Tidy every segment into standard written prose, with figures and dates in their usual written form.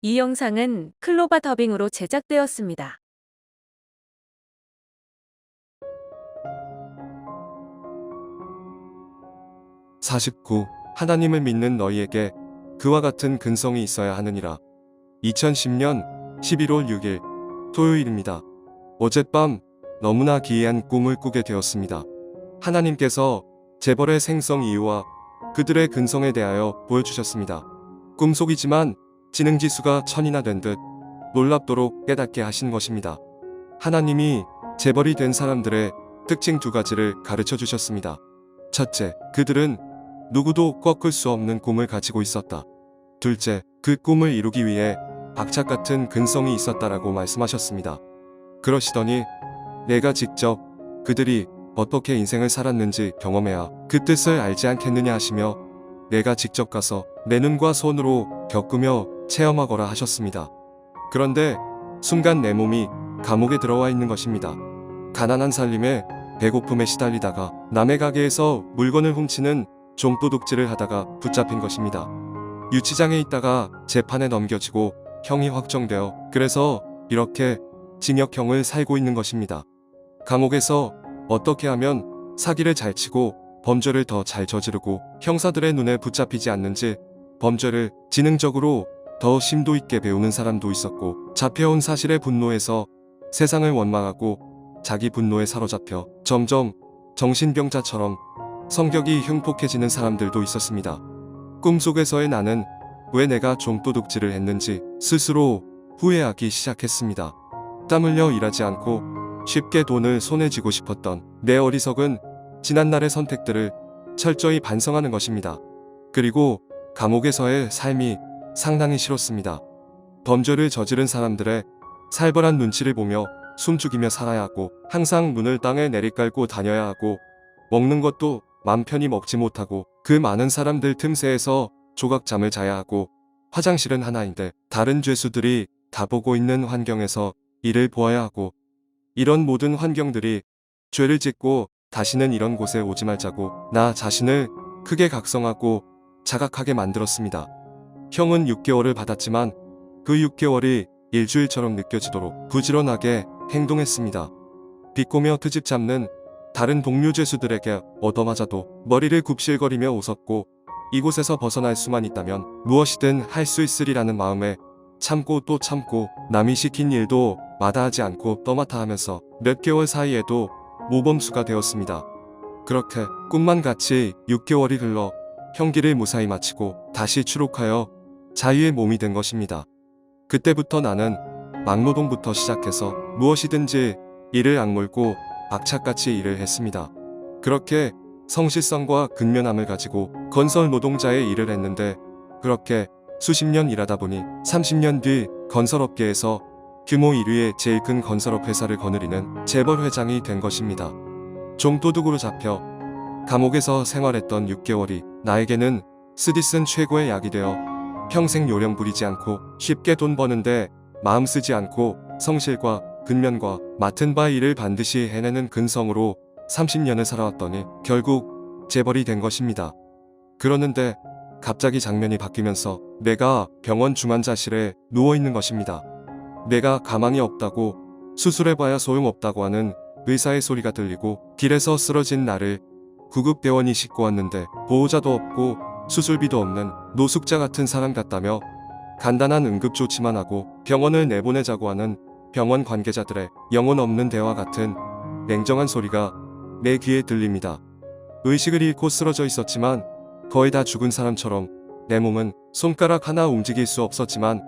이 영상은 클로바 더빙으로 제작되었습니다. 49. 하나님을 믿는 너희에게 그와 같은 근성이 있어야 하느니라. 2010년 11월 6일 토요일입니다. 어젯밤 너무나 기이한 꿈을 꾸게 되었습니다. 하나님께서 재벌의 생성 이유와 그들의 근성에 대하여 보여주셨습니다. 꿈속이지만 지능지수가 1000이나 된 듯 놀랍도록 깨닫게 하신 것입니다. 하나님이 재벌이 된 사람들의 특징 두 가지를 가르쳐 주셨습니다. 첫째, 그들은 누구도 꺾을 수 없는 꿈을 가지고 있었다. 둘째, 그 꿈을 이루기 위해 박착 같은 근성이 있었다라고 말씀하셨습니다. 그러시더니 내가 직접 그들이 어떻게 인생을 살았는지 경험해야 그 뜻을 알지 않겠느냐 하시며 내가 직접 가서 내 눈과 손으로 겪으며 체험하거라 하셨습니다. 그런데 순간 내 몸이 감옥에 들어와 있는 것입니다. 가난한 살림에 배고픔에 시달리다가 남의 가게에서 물건을 훔치는 좀도둑질을 하다가 붙잡힌 것입니다. 유치장에 있다가 재판에 넘겨지고 형이 확정되어 그래서 이렇게 징역형을 살고 있는 것입니다. 감옥에서 어떻게 하면 사기를 잘 치고 범죄를 더 잘 저지르고 형사들의 눈에 붙잡히지 않는지 범죄를 지능적으로 더 심도 있게 배우는 사람도 있었고 잡혀온 사실에 분노해서 세상을 원망하고 자기 분노에 사로잡혀 점점 정신병자처럼 성격이 흉폭해지는 사람들도 있었습니다. 꿈속에서의 나는 왜 내가 좀도둑질을 했는지 스스로 후회하기 시작했습니다. 땀 흘려 일하지 않고 쉽게 돈을 손에 쥐고 싶었던 내 어리석은 지난날의 선택들을 철저히 반성하는 것입니다. 그리고 감옥에서의 삶이 상당히 싫었습니다. 범죄를 저지른 사람들의 살벌한 눈치를 보며 숨죽이며 살아야 하고 항상 눈을 땅에 내리깔고 다녀야 하고 먹는 것도 맘 편히 먹지 못하고 그 많은 사람들 틈새에서 조각잠을 자야 하고 화장실은 하나인데 다른 죄수들이 다 보고 있는 환경에서 일을 보아야 하고 이런 모든 환경들이 죄를 짓고 다시는 이런 곳에 오지 말자고 나 자신을 크게 각성하고 자각하게 만들었습니다. 형은 6개월을 받았지만 그 6개월이 일주일처럼 느껴지도록 부지런하게 행동했습니다. 비꼬며 트집 잡는 다른 동료 죄수들에게 얻어맞아도 머리를 굽실거리며 웃었고 이곳에서 벗어날 수만 있다면 무엇이든 할 수 있으리라는 마음에 참고 또 참고 남이 시킨 일도 마다하지 않고 떠맡아 하면서 몇 개월 사이에도 모범수가 되었습니다. 그렇게 꿈만 같이 6개월이 흘러 형기를 무사히 마치고 다시 추록하여 자유의 몸이 된 것입니다. 그때부터 나는 막노동부터 시작해서 무엇이든지 이를 악물고 악착같이 일을 했습니다. 그렇게 성실성과 근면함을 가지고 건설 노동자의 일을 했는데 그렇게 수십 년 일하다 보니 30년 뒤 건설업계에서 규모 1위의 제일 큰 건설업 회사를 거느리는 재벌 회장이 된 것입니다. 좀도둑으로 잡혀 감옥에서 생활했던 6개월이 나에게는 쓰디쓴 최고의 약이 되어 평생 요령 부리지 않고 쉽게 돈 버는데 마음 쓰지 않고 성실과 근면과 맡은 바 일을 반드시 해내는 근성으로 30년을 살아왔더니 결국 재벌이 된 것입니다. 그러는데 갑자기 장면이 바뀌면서 내가 병원 중환자실에 누워있는 것입니다. 내가 가망이 없다고 수술해봐야 소용없다고 하는 의사의 소리가 들리고 길에서 쓰러진 나를 구급대원이 싣고 왔는데 보호자도 없고 수술비도 없는 노숙자 같은 사람 같다며 간단한 응급조치만 하고 병원을 내보내자고 하는 병원 관계자들의 영혼 없는 대화 같은 냉정한 소리가 내 귀에 들립니다. 의식을 잃고 쓰러져 있었지만 거의 다 죽은 사람처럼 내 몸은 손가락 하나 움직일 수 없었지만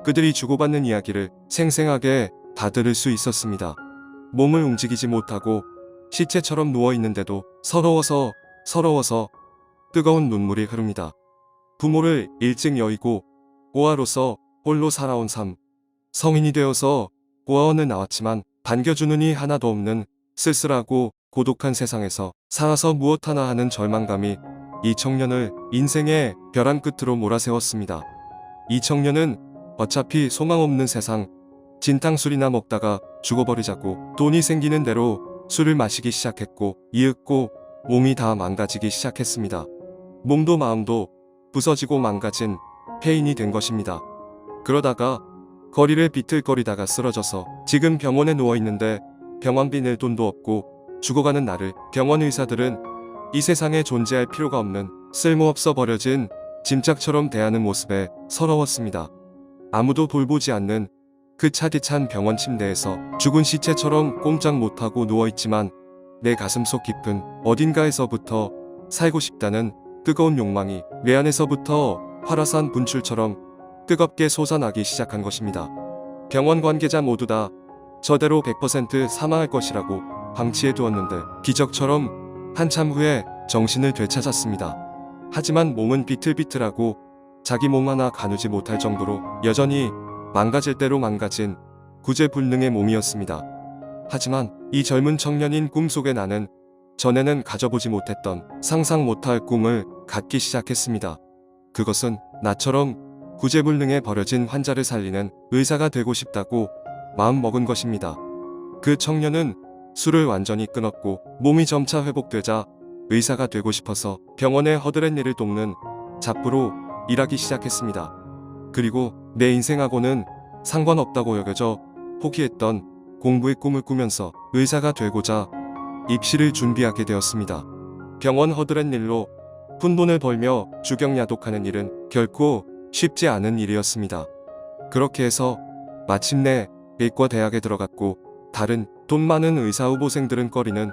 그들이 주고받는 이야기를 생생하게 다 들을 수 있었습니다. 몸을 움직이지 못하고 시체처럼 누워있는데도 서러워서 뜨거운 눈물이 흐릅니다. 부모를 일찍 여의고 고아로서 홀로 살아온 삶, 성인이 되어서 고아원을 나왔지만 반겨주는 이 하나도 없는 쓸쓸하고 고독한 세상에서 살아서 무엇 하나 하는 절망감이 이 청년을 인생의 벼랑 끝으로 몰아세웠습니다. 이 청년은 어차피 소망 없는 세상, 진탕술이나 먹다가 죽어버리자고 돈이 생기는 대로 술을 마시기 시작했고 이윽고 몸이 다 망가지기 시작했습니다. 몸도 마음도 부서지고 망가진 폐인이 된 것입니다. 그러다가 거리를 비틀거리다가 쓰러져서 지금 병원에 누워있는데 병원비 낼 돈도 없고 죽어가는 나를 병원 의사들은 이 세상에 존재할 필요가 없는 쓸모없어 버려진 짐짝처럼 대하는 모습에 서러웠습니다. 아무도 돌보지 않는 그 차디찬 병원 침대에서 죽은 시체처럼 꼼짝 못하고 누워있지만 내 가슴속 깊은 어딘가에서부터 살고 싶다는 뜨거운 욕망이 내 안에서부터 활화산 분출처럼 뜨겁게 솟아나기 시작한 것입니다. 병원 관계자 모두 다 저대로 100% 사망할 것이라고 방치해 두었는데 기적처럼 한참 후에 정신을 되찾았습니다. 하지만 몸은 비틀비틀하고 자기 몸 하나 가누지 못할 정도로 여전히 망가질 대로 망가진 구제불능의 몸이었습니다. 하지만 이 젊은 청년인 꿈속에 나는 전에는 가져보지 못했던 상상 못할 꿈을 갖기 시작했습니다. 그것은 나처럼 구제불능에 버려진 환자를 살리는 의사가 되고 싶다고 마음먹은 것입니다. 그 청년은 술을 완전히 끊었고 몸이 점차 회복되자 의사가 되고 싶어서 병원의 허드렛 일을 돕는 잡부로 일하기 시작했습니다. 그리고 내 인생하고는 상관없다고 여겨져 포기했던 공부의 꿈을 꾸면서 의사가 되고자 입시를 준비하게 되었습니다. 병원 허드렛 일로 푼돈을 벌며 주경야독하는 일은 결코 쉽지 않은 일이었습니다. 그렇게 해서 마침내 의과 대학에 들어갔고 다른 돈 많은 의사 후보생들은 꺼리는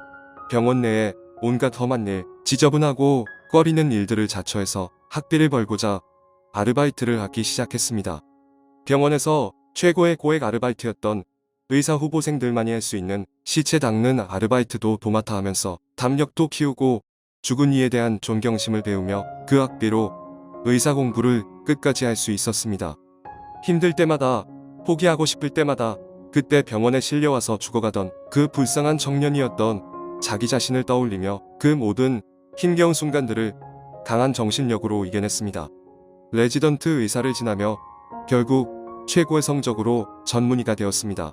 병원 내에 온갖 험한 일, 지저분하고 꺼리는 일들을 자처해서 학비를 벌고자 아르바이트를 하기 시작했습니다. 병원에서 최고의 고액 아르바이트였던 의사 후보생들만이 할 수 있는 시체 닦는 아르바이트도 도맡아 하면서 담력도 키우고 죽은 이에 대한 존경심을 배우며 그 학비로 의사 공부를 끝까지 할 수 있었습니다. 힘들 때마다 포기하고 싶을 때마다 그때 병원에 실려와서 죽어가던 그 불쌍한 청년이었던 자기 자신을 떠올리며 그 모든 힘겨운 순간들을 강한 정신력으로 이겨냈습니다. 레지던트 의사를 지나며 결국 최고의 성적으로 전문의가 되었습니다.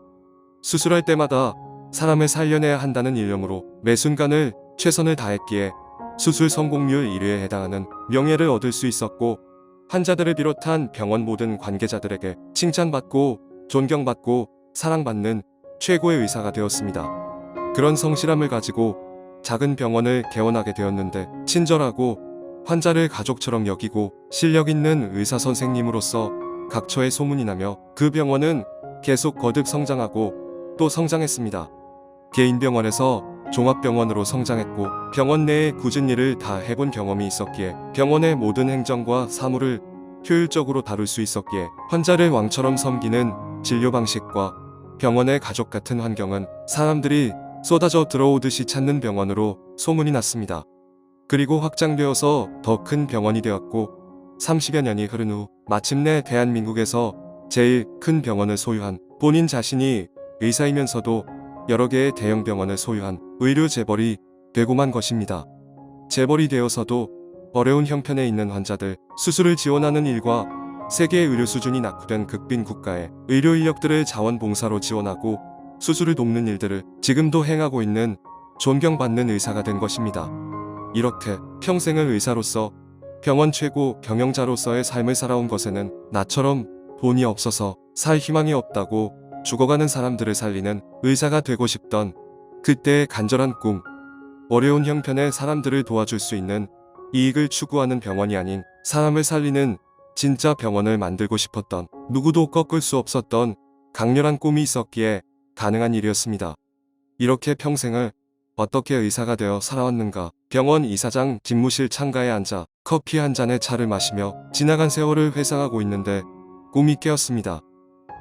수술할 때마다 사람을 살려내야 한다는 일념으로 매 순간을 최선을 다했기에 수술 성공률 1위에 해당하는 명예를 얻을 수 있었고 환자들을 비롯한 병원 모든 관계자들에게 칭찬받고 존경받고 사랑받는 최고의 의사가 되었습니다. 그런 성실함을 가지고 작은 병원을 개원하게 되었는데 친절하고 환자를 가족처럼 여기고 실력 있는 의사 선생님으로서 각처에 소문이 나며 그 병원은 계속 거듭 성장하고 또 성장했습니다. 개인 병원에서 종합병원으로 성장했고 병원 내의 굳은 일을 다 해본 경험이 있었기에 병원의 모든 행정과 사무를 효율적으로 다룰 수 있었기에 환자를 왕처럼 섬기는 진료 방식과 병원의 가족 같은 환경은 사람들이 쏟아져 들어오듯이 찾는 병원으로 소문이 났습니다. 그리고 확장되어서 더 큰 병원이 되었고 30여 년이 흐른 후 마침내 대한민국에서 제일 큰 병원을 소유한 본인 자신이 의사이면서도 여러 개의 대형 병원을 소유한 의료 재벌이 되고만 것입니다. 재벌이 되어서도 어려운 형편에 있는 환자들 수술을 지원하는 일과 세계의 의료 수준이 낙후된 극빈 국가의 의료 인력들을 자원봉사로 지원하고 수술을 돕는 일들을 지금도 행하고 있는 존경받는 의사가 된 것입니다. 이렇게 평생을 의사로서 병원 최고 경영자로서의 삶을 살아온 것에는 나처럼 돈이 없어서 살 희망이 없다고 죽어가는 사람들을 살리는 의사가 되고 싶던 그때의 간절한 꿈, 어려운 형편의 사람들을 도와줄 수 있는 이익을 추구하는 병원이 아닌 사람을 살리는 진짜 병원을 만들고 싶었던 누구도 꺾을 수 없었던 강렬한 꿈이 있었기에 가능한 일이었습니다. 이렇게 평생을 어떻게 의사가 되어 살아왔는가. 병원 이사장 집무실 창가에 앉아 커피 한 잔에 차를 마시며 지나간 세월을 회상하고 있는데 꿈이 깨었습니다.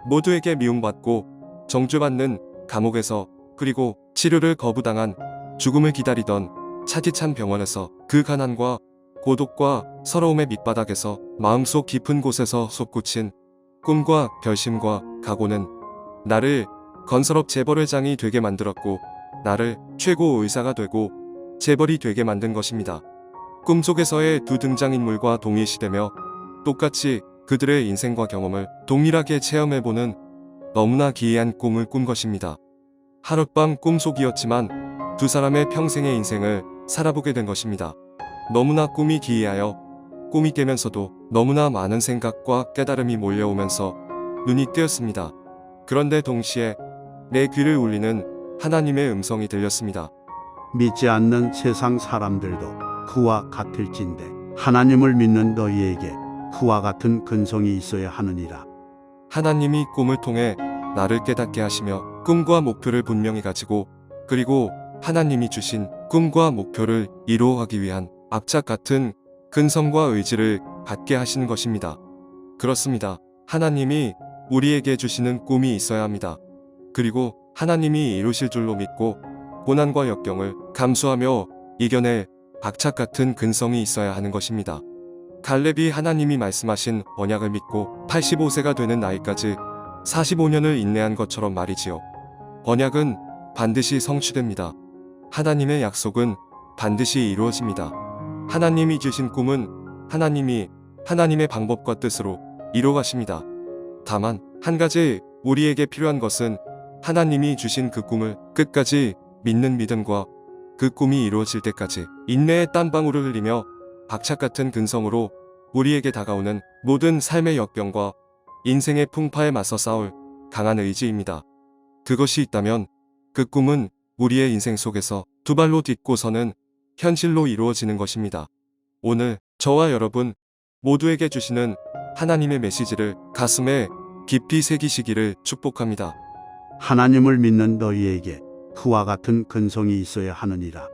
모두에게 미움받고 정죄받는 감옥에서 그리고 치료를 거부당한 죽음을 기다리던 차디찬 병원에서 그 가난과 고독과 서러움의 밑바닥에서 마음속 깊은 곳에서 솟구친 꿈과 결심과 각오는 나를 건설업 재벌회장이 되게 만들었고 나를 최고 의사가 되고 재벌이 되게 만든 것입니다. 꿈속에서의 두 등장인물과 동일시되며 똑같이 그들의 인생과 경험을 동일하게 체험해보는 너무나 기이한 꿈을 꾼 것입니다. 하룻밤 꿈속이었지만 두 사람의 평생의 인생을 살아보게 된 것입니다. 너무나 꿈이 기이하여 꿈이 깨면서도 너무나 많은 생각과 깨달음이 몰려오면서 눈이 뜨였습니다. 그런데 동시에 내 귀를 울리는 하나님의 음성이 들렸습니다. 믿지 않는 세상 사람들도 그와 같을진대 하나님을 믿는 너희에게 그와 같은 근성이 있어야 하느니라. 하나님이 꿈을 통해 나를 깨닫게 하시며 꿈과 목표를 분명히 가지고 그리고 하나님이 주신 꿈과 목표를 이루어가기 위한 악착 같은 근성과 의지를 갖게 하시는 것입니다. 그렇습니다. 하나님이 우리에게 주시는 꿈이 있어야 합니다. 그리고 하나님이 이루실 줄로 믿고 고난과 역경을 감수하며 이겨낼 악착 같은 근성이 있어야 하는 것입니다. 갈렙이 하나님이 말씀하신 언약을 믿고 85세가 되는 나이까지 45년을 인내한 것처럼 말이지요. 언약은 반드시 성취됩니다. 하나님의 약속은 반드시 이루어집니다. 하나님이 주신 꿈은 하나님이 하나님의 방법과 뜻으로 이루어가십니다. 다만 한 가지 우리에게 필요한 것은 하나님이 주신 그 꿈을 끝까지 믿는 믿음과 그 꿈이 이루어질 때까지 인내의 땀방울을 흘리며 박착 같은 근성으로 우리에게 다가오는 모든 삶의 역병과 인생의 풍파에 맞서 싸울 강한 의지입니다. 그것이 있다면 그 꿈은 우리의 인생 속에서 두 발로 딛고 서는 현실로 이루어지는 것입니다. 오늘 저와 여러분 모두에게 주시는 하나님의 메시지를 가슴에 깊이 새기시기를 축복합니다. 하나님을 믿는 너희에게 그와 같은 근성이 있어야 하느니라.